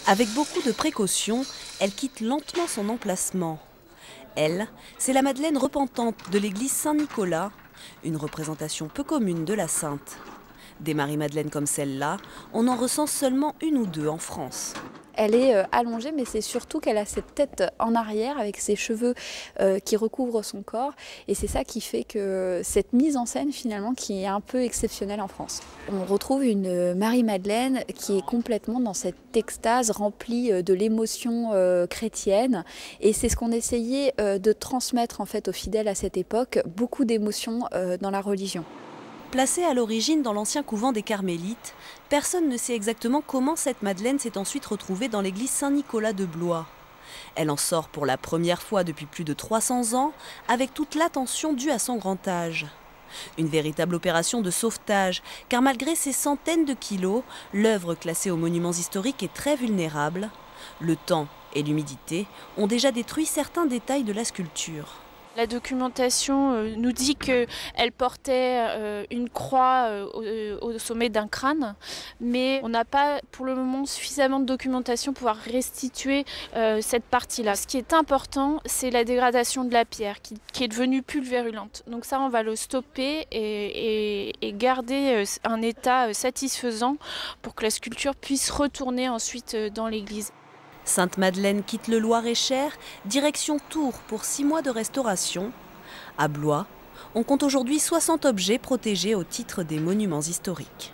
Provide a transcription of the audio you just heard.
Avec beaucoup de précautions, elle quitte lentement son emplacement. Elle, c'est la Madeleine repentante de l'église Saint-Nicolas, une représentation peu commune de la sainte. Des Marie-Madeleine comme celle-là, on en recense seulement une ou deux en France. Elle est allongée, mais c'est surtout qu'elle a cette tête en arrière avec ses cheveux qui recouvrent son corps. Et c'est ça qui fait que cette mise en scène, finalement, qui est un peu exceptionnelle en France. On retrouve une Marie-Madeleine qui est complètement dans cette extase remplie de l'émotion chrétienne. Et c'est ce qu'on essayait de transmettre en fait aux fidèles à cette époque, beaucoup d'émotions dans la religion. Placée à l'origine dans l'ancien couvent des Carmélites, personne ne sait exactement comment cette Madeleine s'est ensuite retrouvée dans l'église Saint-Nicolas de Blois. Elle en sort pour la première fois depuis plus de 300 ans, avec toute l'attention due à son grand âge. Une véritable opération de sauvetage, car malgré ses centaines de kilos, l'œuvre classée aux monuments historiques est très vulnérable. Le temps et l'humidité ont déjà détruit certains détails de la sculpture. La documentation nous dit qu'elle portait une croix au sommet d'un crâne, mais on n'a pas pour le moment suffisamment de documentation pour pouvoir restituer cette partie-là. Ce qui est important, c'est la dégradation de la pierre qui est devenue pulvérulente. Donc ça, on va le stopper et garder un état satisfaisant pour que la sculpture puisse retourner ensuite dans l'église. Sainte-Madeleine quitte le Loir-et-Cher, direction Tours pour 6 mois de restauration. À Blois, on compte aujourd'hui 60 objets protégés au titre des monuments historiques.